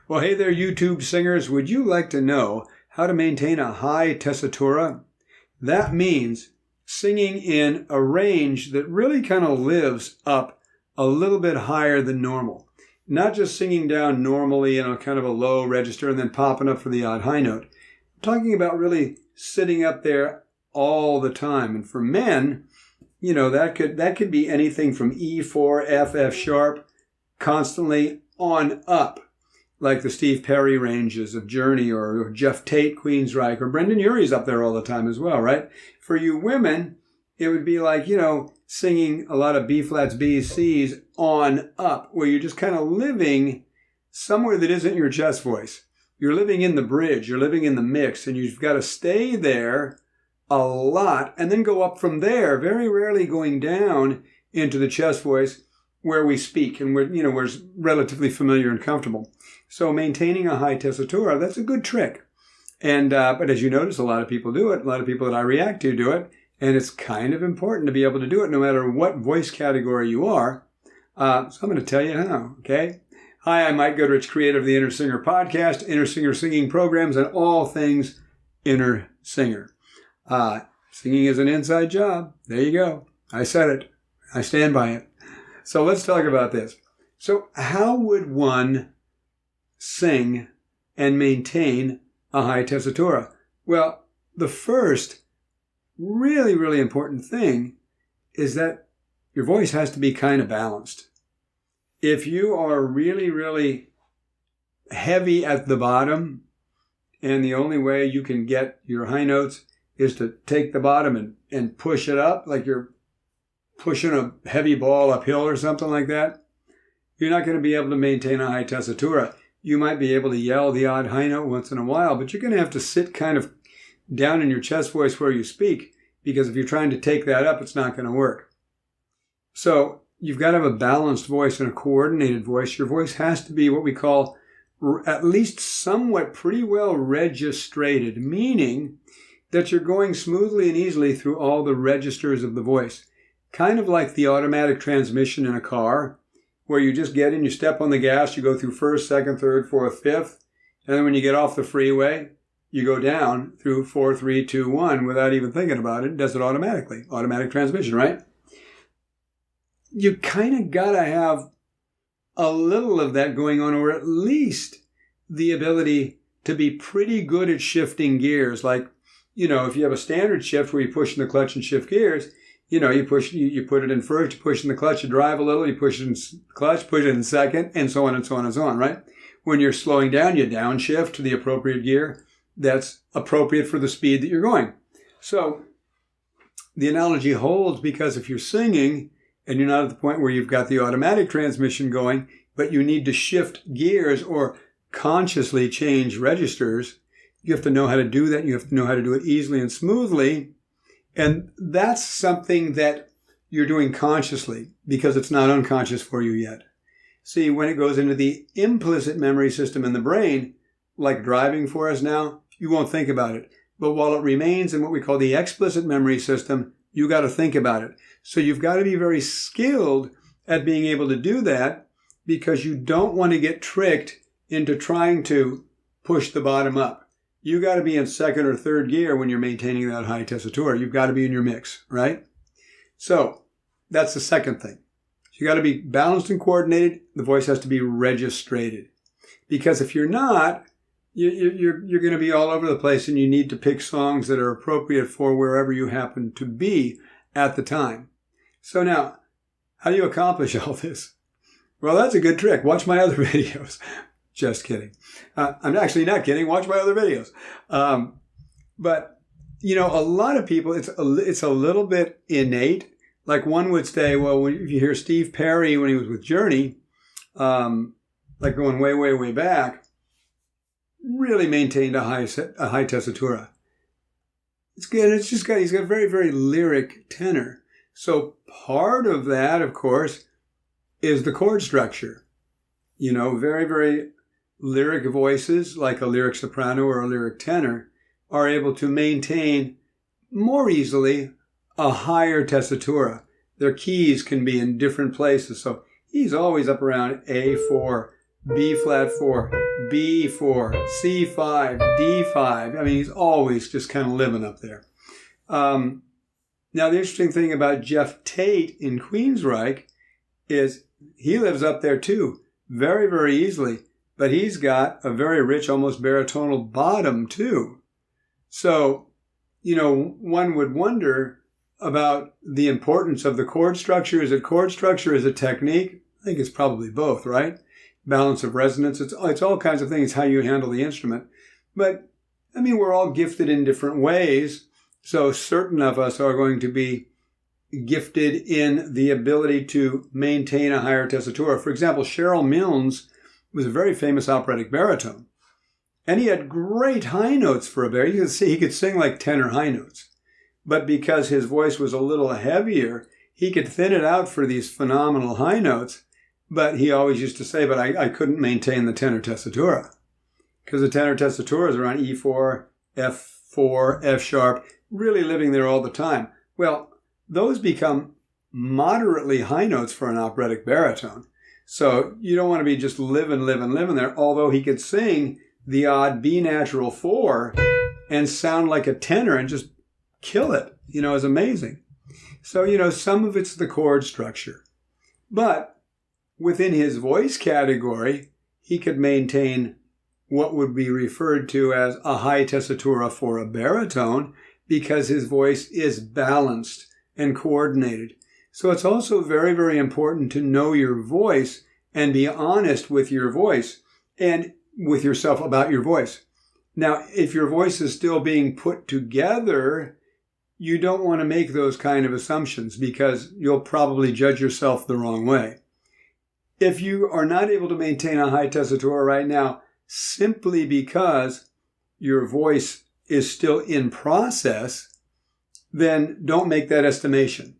Well, hey there, YouTube singers. Would you like to know how to maintain a high tessitura? That means singing in a range that really kind of lives up a little bit higher than normal. Not just singing down normally in a kind of a low register and then popping up for the odd high note. I'm talking about really sitting up there all the time. And for men, you know, that could be anything from E4, F sharp, constantly on up, like the Steve Perry ranges of Journey or Jeff Tate, Queensryche, or Brendan Urie's up there all the time as well, right? For you women, it would be like, you know, singing a lot of B flats, B's, C's on up, where you're just kind of living somewhere that isn't your chest voice. You're living in the bridge, you're living in the mix, and you've got to stay there a lot and then go up from there, very rarely going down into the chest voice where we speak and we're relatively familiar and comfortable. So maintaining a high tessitura, that's a good trick. And but as you notice, a lot of people do it. A lot of people that I react to do it. And it's kind of important to be able to do it no matter what voice category you are. So I'm going to tell you how, okay? Hi, I'm Mike Goodrich, creator of the Inner Singer podcast, Inner Singer singing programs, and all things Inner Singer. Singing is an inside job. There you go. I said it. I stand by it. So let's talk about this. So how would one sing and maintain a high tessitura? Well, the first really, really important thing is that your voice has to be kind of balanced. If you are really, really heavy at the bottom, and the only way you can get your high notes is to take the bottom and push it up, like you're pushing a heavy ball uphill or something like that, you're not going to be able to maintain a high tessitura. You might be able to yell the odd high note once in a while, but you're going to have to sit kind of down in your chest voice where you speak, because if you're trying to take that up, it's not going to work. So you've got to have a balanced voice and a coordinated voice. Your voice has to be what we call at least somewhat pretty well registrated, meaning that you're going smoothly and easily through all the registers of the voice. Kind of like the automatic transmission in a car, where you just get in, you step on the gas, you go through first, second, third, fourth, fifth, and then when you get off the freeway, you go down through 4, 3, 2, 1 without even thinking about it. It does it automatically. Automatic transmission, right? You kind of got to have a little of that going on, or at least the ability to be pretty good at shifting gears. Like, you know, if you have a standard shift where you push in the clutch and shift gears, you know, you put it in first, you push in the clutch, you drive a little, you push it in clutch, push it in second, and so on and so on and so on, right? When you're slowing down, you downshift to the appropriate gear that's appropriate for the speed that you're going. So the analogy holds, because if you're singing and you're not at the point where you've got the automatic transmission going, but you need to shift gears or consciously change registers, you have to know how to do that. You have to know how to do it easily and smoothly. And that's something that you're doing consciously, because it's not unconscious for you yet. See, when it goes into the implicit memory system in the brain, like driving for us now, you won't think about it. But while it remains in what we call the explicit memory system, you got to think about it. So you've got to be very skilled at being able to do that, because you don't want to get tricked into trying to push the bottom up. You got to be in second or third gear when you're maintaining that high tessitura. You've got to be in your mix, right? So that's the second thing. You got to be balanced and coordinated. The voice has to be registrated, because if you're not, you're going to be all over the place, and you need to pick songs that are appropriate for wherever you happen to be at the time. So now, how do you accomplish all this? Well, that's a good trick. Watch my other videos. Just kidding. I'm actually not kidding. Watch my other videos. But, you know, a lot of people, it's a little bit innate. Like one would say, well, if you hear Steve Perry when he was with Journey, like going way, way, way back, really maintained a high tessitura. It's good. It's just he's got a very, very lyric tenor. So part of that, of course, is the chord structure. You know, very, very lyric voices, like a lyric soprano or a lyric tenor, are able to maintain more easily a higher tessitura. Their keys can be in different places. So he's always up around A4, B flat 4, B4, C5, D5. I mean, he's always just kind of living up there. Now, the interesting thing about Jeff Tate in Queensryche is he lives up there too, very, very easily. But he's got a very rich, almost baritonal bottom too. So, one would wonder about the importance of the chord structure. Is it chord structure? Is it technique? I think it's probably both, right? Balance of resonance. It's all kinds of things, how you handle the instrument. But, I mean, we're all gifted in different ways. So certain of us are going to be gifted in the ability to maintain a higher tessitura. For example, Cheryl Milnes was a very famous operatic baritone. And he had great high notes for a baritone. You could see he could sing like tenor high notes. But because his voice was a little heavier, he could thin it out for these phenomenal high notes. But he always used to say, but I couldn't maintain the tenor tessitura. Because the tenor tessitura is around E4, F4, F sharp, really living there all the time. Well, those become moderately high notes for an operatic baritone. So you don't want to be just living there, although he could sing the odd B natural 4 and sound like a tenor and just kill it, is amazing. So, some of it's the chord structure. But within his voice category, he could maintain what would be referred to as a high tessitura for a baritone because his voice is balanced and coordinated. So it's also very, very important to know your voice and be honest with your voice and with yourself about your voice. Now, if your voice is still being put together, you don't want to make those kind of assumptions because you'll probably judge yourself the wrong way. If you are not able to maintain a high tessitura right now, simply because your voice is still in process, then don't make that estimation.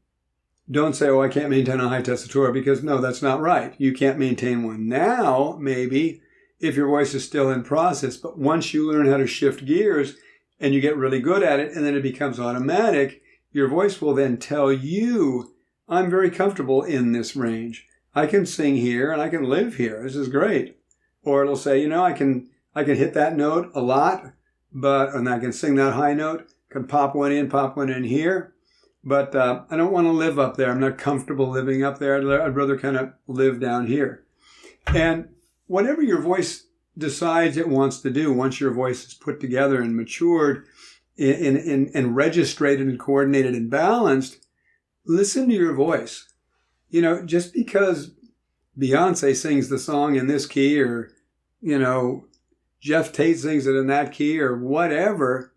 Don't say, I can't maintain a high tessitura, because no, that's not right. You can't maintain one now, maybe, if your voice is still in process. But once you learn how to shift gears and you get really good at it and then it becomes automatic, your voice will then tell you, I'm very comfortable in this range. I can sing here and I can live here. This is great. Or it'll say, I can hit that note a lot, and I can sing that high note, can pop one in here. But I don't want to live up there. I'm not comfortable living up there. I'd rather kind of live down here. And whatever your voice decides it wants to do, once your voice is put together and matured and registrated and coordinated and balanced, listen to your voice. Just because Beyonce sings the song in this key or, Jeff Tate sings it in that key or whatever,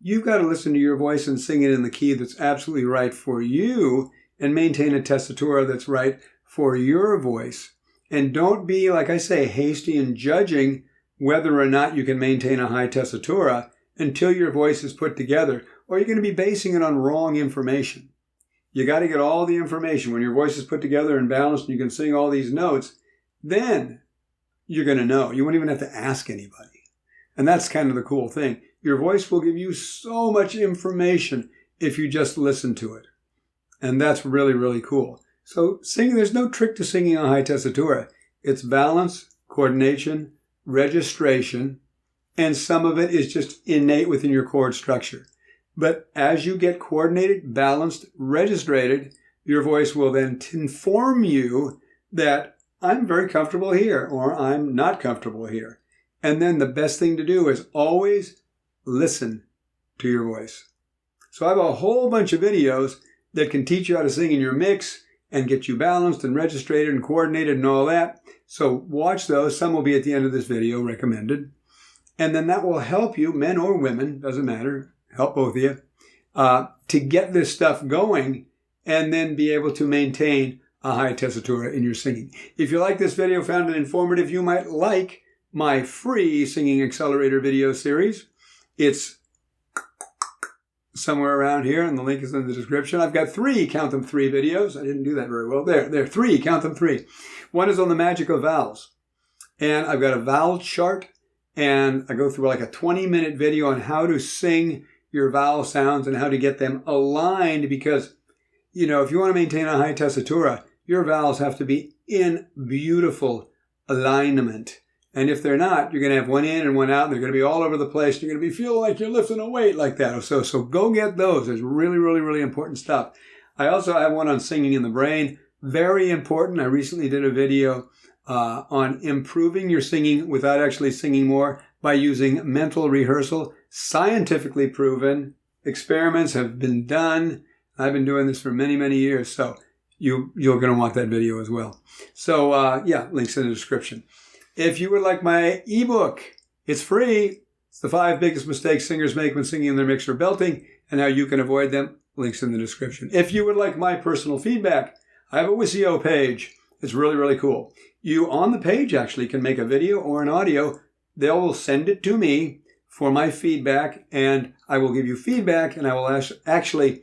you've got to listen to your voice and sing it in the key that's absolutely right for you and maintain a tessitura that's right for your voice. And don't be, like I say, hasty in judging whether or not you can maintain a high tessitura until your voice is put together, or you're going to be basing it on wrong information. You got to get all the information. When your voice is put together and balanced and you can sing all these notes, then you're going to know. You won't even have to ask anybody. And that's kind of the cool thing. Your voice will give you so much information if you just listen to it. And that's really, really cool. So singing, there's no trick to singing a high tessitura. It's balance, coordination, registration, and some of it is just innate within your chord structure. But as you get coordinated, balanced, registrated, your voice will then inform you that I'm very comfortable here or I'm not comfortable here. And then the best thing to do is always listen to your voice. So I have a whole bunch of videos that can teach you how to sing in your mix and get you balanced and registrated and coordinated and all that. So watch those. Some will be at the end of this video, recommended. And then that will help you, men or women, doesn't matter, help both of you, to get this stuff going and then be able to maintain a high tessitura in your singing. If you like this video, found it informative, you might like my free Singing Accelerator video series. It's somewhere around here, and the link is in the description. I've got 3, count them 3 videos. I didn't do that very well. There, 3, count them 3. One is on the magic of vowels. And I've got a vowel chart, and I go through like a 20-minute video on how to sing your vowel sounds and how to get them aligned, because, if you want to maintain a high tessitura, your vowels have to be in beautiful alignment. And if they're not, you're going to have one in and one out, and they're going to be all over the place. You're going to be feeling like you're lifting a weight like that. So go get those. There's really, really, really important stuff. I also have one on singing in the brain. Very important. I recently did a video on improving your singing without actually singing more by using mental rehearsal. Scientifically proven. Experiments have been done. I've been doing this for many, many years. So you're going to want that video as well. So yeah, links in the description. If you would like my ebook, it's free. It's the 5 biggest mistakes singers make when singing in their mix or belting and how you can avoid them. Links in the description. If you would like my personal feedback, I have a Wisio page. It's really, really cool. You on the page actually can make a video or an audio. They will send it to me for my feedback, and I will give you feedback, and I will actually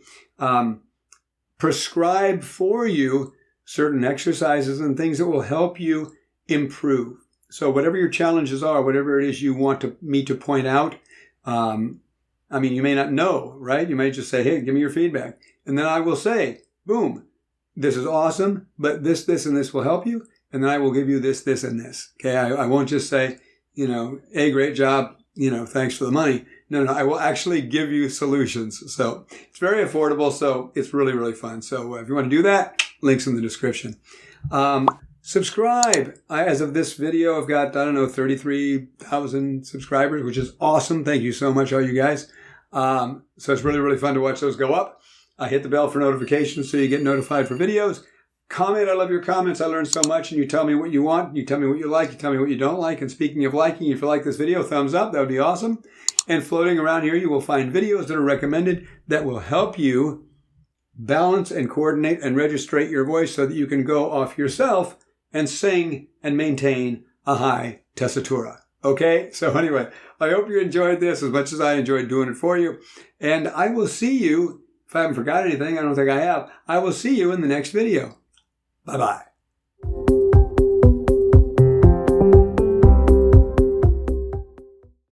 prescribe for you certain exercises and things that will help you improve. So whatever your challenges are, whatever it is you want me to point out, I mean, you may not know, right? You may just say, hey, give me your feedback. And then I will say, boom, this is awesome, but this, and this will help you. And then I will give you this, and this. Okay, I won't just say, hey, great job, thanks for the money. No, I will actually give you solutions. So it's very affordable, so it's really, really fun. So if you want to do that, links in the description. Subscribe. As of this video, I've got, 33,000 subscribers, which is awesome. Thank you so much, all you guys. So it's really, really fun to watch those go up. Hit the bell for notifications so you get notified for videos. Comment. I love your comments. I learned so much, and you tell me what you want. You tell me what you like. You tell me what you don't like. And speaking of liking, if you like this video, thumbs up. That would be awesome. And floating around here, you will find videos that are recommended that will help you balance and coordinate and registrate your voice so that you can go off yourself and sing and maintain a high tessitura. Okay? So anyway, I hope you enjoyed this as much as I enjoyed doing it for you. And I will see you, if I haven't forgot anything, I don't think I have, I will see you in the next video. Bye-bye.